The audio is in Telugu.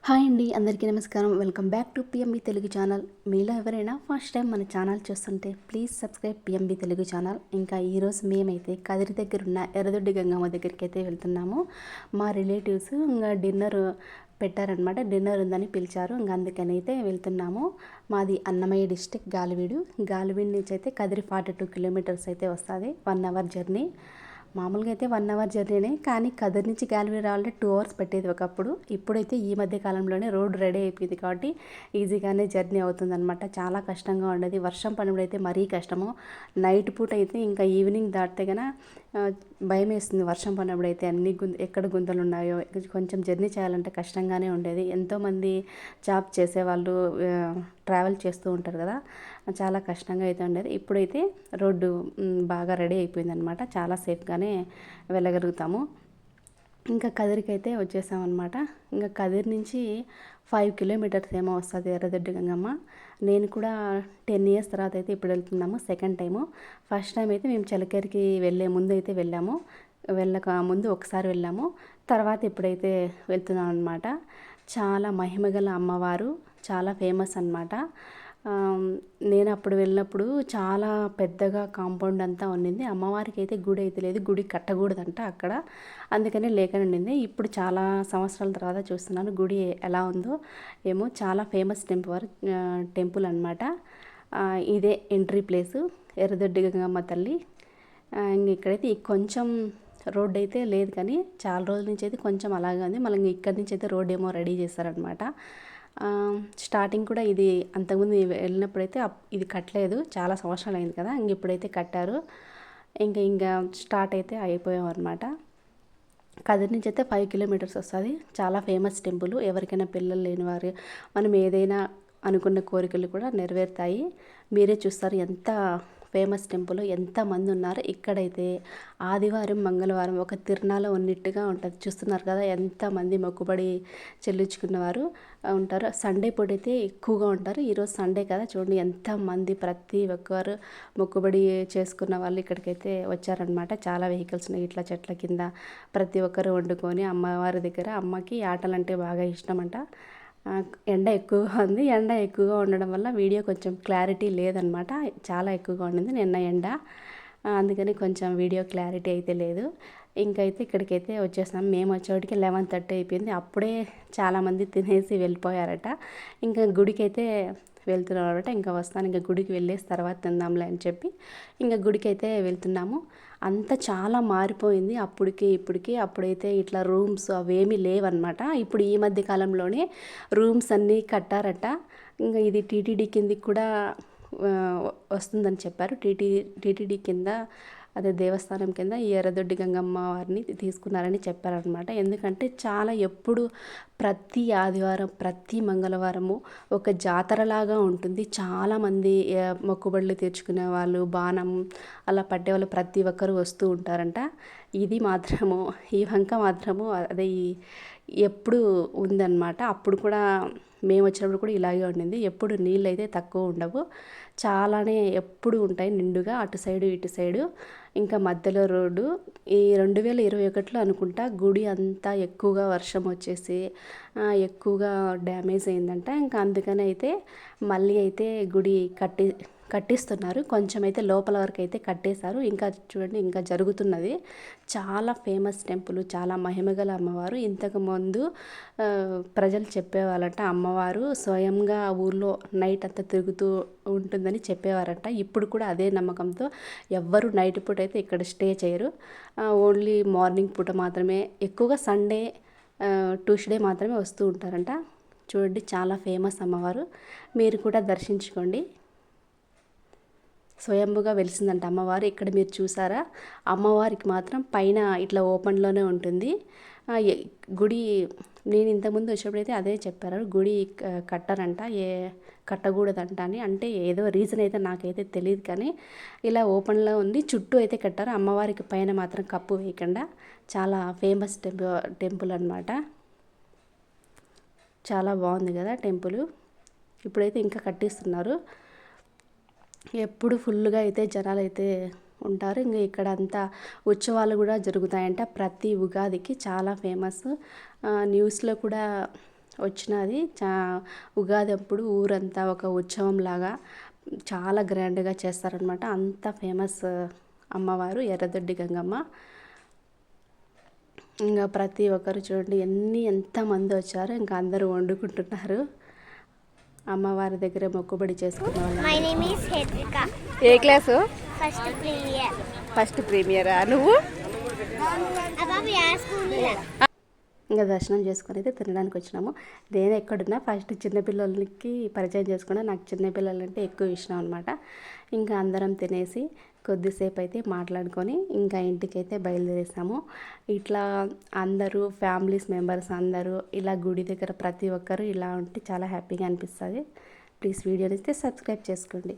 హాయ్ అండి, అందరికీ నమస్కారం. Welcome back to PMB Telugu channel. మీలో ఎవరైనా ఫస్ట్ టైం మన ఛానల్ చూస్తుంటే please subscribe PMB Telugu channel. ఇంకా ఈరోజు మేమైతే కదిరి దగ్గర ఉన్న ఎర్రదొడ్డి గంగమ్మ దగ్గరికి అయితే వెళ్తున్నాము. మా రిలేటివ్స్ ఇంకా డిన్నర్ పెట్టారనమాట. డిన్నర్ ఉందని పిలిచారు, ఇంకా అందుకని అయితే వెళ్తున్నాము. మాది అన్నమయ్య డిస్టిక్ గాలివీడ్ నుంచి అయితే కదిరి 42 కిలోమీటర్స్ అయితే వస్తుంది. 1 అవర్ జర్నీ. మామూలుగా అయితే 1 అవర్ జర్నీనే, కానీ కదిరి నుంచి గాలివీడు రావాలంటే 2 అవర్స్ పెట్టేది ఒకప్పుడు. ఇప్పుడైతే ఈ మధ్య కాలంలోనే రోడ్ రెడీ అయిపోయింది కాబట్టి ఈజీగానే జర్నీ అవుతుందన్నమాట. చాలా కష్టంగా ఉండేది. వర్షం పడినప్పుడు అయితే మరీ కష్టము. నైట్ పూట అయితే ఇంకా ఈవినింగ్ దాటితే కన్నా భయం వేస్తుంది. వర్షం పడినప్పుడు అయితే అన్ని ఎక్కడ గుంతలు ఉన్నాయో, కొంచెం జర్నీ చేయాలంటే కష్టంగానే ఉండేది. ఎంతోమంది జాబ్ చేసేవాళ్ళు ట్రావెల్ చేస్తూ ఉంటారు కదా, చాలా కష్టంగా అయితే ఉండేది. ఇప్పుడైతే రోడ్డు బాగా రెడీ అయిపోయిందనమాట. చాలా సేఫ్గానే వెళ్ళగలుగుతాము. ఇంకా కదిరికి అయితే వచ్చేసామన్నమాట. ఇంకా కదిరి నుంచి 5 కిలోమీటర్స్ ఏమో వస్తుంది ఎర్రదొడ్డి గంగమ్మ. నేను కూడా 10 ఇయర్స్ తర్వాత అయితే ఇప్పుడు వెళ్తున్నాము, సెకండ్ టైము. ఫస్ట్ టైం అయితే మేము చలకేరికి వెళ్ళే ముందు అయితే వెళ్ళాము, వెళ్ళక ముందు ఒకసారి వెళ్ళాము. తర్వాత ఇప్పుడైతే వెళ్తున్నాం అనమాట. చాలా మహిమగల అమ్మవారు, చాలా ఫేమస్ అనమాట. నేను అప్పుడు వెళ్ళినప్పుడు చాలా పెద్దగా కాంపౌండ్ అంతా ఉండింది. అమ్మవారికి అయితే గుడి అయితే లేదు, గుడి కట్టకూడదంట అక్కడ, అందుకనే లేకనే ఉండింది. ఇప్పుడు చాలా సంవత్సరాల తర్వాత చూస్తున్నాను గుడి ఎలా ఉందో ఏమో. చాలా ఫేమస్ టెంపుల్ అనమాట. ఇదే ఎంట్రీ ప్లేసు ఎర్రదొడ్డి గంగమ్మ తల్లి. ఇక్కడైతే కొంచెం రోడ్ అయితే లేదు, కానీ చాలా రోజుల నుంచి అయితే కొంచెం అలాగే ఉంది. మళ్ళీ ఇక్కడి నుంచి అయితే రోడ్ ఏమో రెడీ చేశారనమాట. స్టార్టింగ్ కూడా ఇది అంతకుముందు వెళ్ళినప్పుడైతే ఇది కట్టలేదు, చాలా సంవత్సరాలు అయింది కదా, ఇప్పుడైతే కట్టారు. ఇంకా స్టార్ట్ అయితే అయిపోయాం అనమాట. కదిరి నుంచి అయితే 5 కిలోమీటర్స్ వస్తుంది. చాలా ఫేమస్ టెంపుల్. ఎవరికైనా పిల్లలు లేని వారు మనం ఏదైనా అనుకున్న కోరికలు కూడా నెరవేరుతాయి. మీరే చూస్తారు ఎంత ఫేమస్ టెంపుల్, ఎంతమంది ఉన్నారు. ఇక్కడైతే ఆదివారం మంగళవారం ఒక తిరునాళ్ళ ఉన్నట్టుగా ఉంటుంది. చూస్తున్నారు కదా ఎంతమంది మొక్కుబడి చెల్లించుకున్నవారు ఉంటారు. సండే పూట అయితే ఎక్కువగా ఉంటారు. ఈరోజు సండే కదా, చూడండి ఎంతమంది, ప్రతి ఒక్కరు మొక్కుబడి చేసుకున్న వాళ్ళు ఇక్కడికైతే వచ్చారనమాట. చాలా వెహికల్స్ ఉన్నాయి. ఇట్లా చెట్ల కింద ప్రతి ఒక్కరు వండుకొని అమ్మవారి దగ్గర. అమ్మకి ఆటలంటే బాగా ఇష్టం అంట. ఎండ ఎక్కువగా ఉంది. ఎండ ఎక్కువగా ఉండడం వల్ల వీడియో కొంచెం క్లారిటీ లేదనమాట. చాలా ఎక్కువగా ఉండింది నిన్న ఎండ, అందుకని కొంచెం వీడియో క్లారిటీ అయితే లేదు. ఇంకైతే ఇక్కడికైతే వచ్చేసాం. మేము వచ్చేటికి 11:30 అయిపోయింది. అప్పుడే చాలామంది తినేసి వెళ్ళిపోయారట. ఇంకా గుడికి అయితే వెళ్తున్నాం అనమాట. ఇంకా వస్తాను, ఇంకా గుడికి వెళ్ళేసి తర్వాత తిందాంలే అని చెప్పి ఇంకా గుడికి అయితే వెళ్తున్నాము. అంతా చాలా మారిపోయింది అప్పటికి ఇప్పటికి. అప్పుడైతే ఇట్లా రూమ్స్ అవేమీ లేవన్నమాట. ఇప్పుడు ఈ మధ్య కాలంలోనే రూమ్స్ అన్నీ కట్టారట. ఇంకా ఇది టీటీడీ కిందికి కూడా వస్తుందని చెప్పారు. టీటీడీ కింద, అదే దేవస్థానం కింద ఈ ఎర్రదొడ్డి గంగమ్మ వారిని తీసుకున్నారని చెప్పారనమాట. ఎందుకంటే చాలా ఎప్పుడు ప్రతి ఆదివారం ప్రతి మంగళవారము ఒక జాతరలాగా ఉంటుంది. చాలామంది మొక్కుబడులు తీర్చుకునే వాళ్ళు, బాణం అలా పట్టేవాళ్ళు ప్రతి ఒక్కరు వస్తూ ఉంటారంట. ఇది మాత్రము, ఈ వంక మాత్రము అదే ఎప్పుడు ఉందన్నమాట. అప్పుడు కూడా మేము వచ్చినప్పుడు కూడా ఇలాగే ఉండింది. ఎప్పుడు నీళ్ళు అయితే తక్కువ ఉండవు, చాలానే ఎప్పుడు ఉంటాయి నిండుగా, అటు సైడు ఇటు సైడు. ఇంకా మధ్యలో రోడ్డు. ఈ 2021లో అనుకుంటా గుడి అంతా ఎక్కువగా వర్షం వచ్చేసి ఎక్కువగా డ్యామేజ్ అయిందంట. ఇంకా అందుకని అయితే మళ్ళీ అయితే గుడి కట్టిస్తున్నారు. కొంచెం అయితే లోపల వరకు అయితే కట్టేశారు. ఇంకా చూడండి, ఇంకా జరుగుతున్నది. చాలా ఫేమస్ టెంపుల్, చాలా మహిమగల అమ్మవారు. ఇంతకుముందు ప్రజలు చెప్పేవాళ్ళంట, అమ్మవారు స్వయంగా ఊర్లో నైట్ అంతా తిరుగుతూ ఉంటుందని చెప్పేవారంట. ఇప్పుడు కూడా అదే నమ్మకంతో ఎవ్వరు నైట్ పూట అయితే ఇక్కడ స్టే చేయరు. ఓన్లీ మార్నింగ్ పూట మాత్రమే, ఎక్కువగా సండే ట్యూస్డే మాత్రమే వస్తూ ఉంటారంట. చూడండి, చాలా ఫేమస్ అమ్మవారు. మీరు కూడా దర్శించుకోండి. స్వయంభుగా వెలిసిందంట అమ్మవారు. ఇక్కడ మీరు చూసారా, అమ్మవారికి మాత్రం పైన ఇట్లా ఓపెన్లోనే ఉంటుంది గుడి. నేను ఇంతకుముందు వచ్చినప్పుడైతే అదే చెప్పారు, గుడి కట్టరంట, కట్టకూడదంట అని. అంటే ఏదో రీజన్ అయితే నాకైతే తెలియదు, కానీ ఇలా ఓపెన్లో ఉంది. చుట్టూ అయితే కట్టారు. అమ్మవారికి పైన మాత్రం కప్పు వేయకుండా. చాలా ఫేమస్ టెంపుల్ అనమాట. చాలా బాగుంది కదా టెంపుల్. ఇప్పుడైతే ఇంకా కట్టిస్తున్నారు. ఎప్పుడు ఫుల్గా అయితే జనాలు అయితే ఉంటారు. ఇంకా ఇక్కడ అంతా ఉత్సవాలు కూడా జరుగుతాయంట ప్రతి ఉగాదికి. చాలా ఫేమస్. న్యూస్లో కూడా వచ్చినది ఉగాది అప్పుడు ఊరంతా ఒక ఉత్సవం లాగా చాలా గ్రాండ్గా చేస్తారనమాట. అంత ఫేమస్ అమ్మవారు ఎర్రదొడ్డి గంగమ్మ. ఇంకా ప్రతి ఒక్కరు చూడండి ఎంతమంది వచ్చారో, ఇంకా అందరూ వండుకుంటున్నారు. అమ్మవారి దగ్గర మొక్కుబడి చేసుకున్న వాళ్ళు. ఏ క్లాసు? ఫస్ట్ ప్రీమియరా? నువ్వు? ఇంకా దర్శనం చేసుకొని అయితే తినడానికి వచ్చినాము. నేను ఎక్కడున్నా ఫస్ట్ చిన్నపిల్లలకి పరిచయం చేసుకున్నా. నాకు చిన్నపిల్లలంటే ఎక్కువ ఇష్టం అనమాట. ఇంకా అందరం తినేసి కొద్దిసేపు అయితే మాట్లాడుకొని ఇంకా ఇంటికైతే బయలుదేరేసాము. ఇట్లా అందరూ ఫ్యామిలీస్ మెంబర్స్ అందరూ ఇలా గుడి దగ్గర ప్రతి ఒక్కరు ఇలా ఉంటే చాలా హ్యాపీగా అనిపిస్తుంది. ప్లీజ్ వీడియోని అయితే సబ్స్క్రైబ్ చేసుకోండి.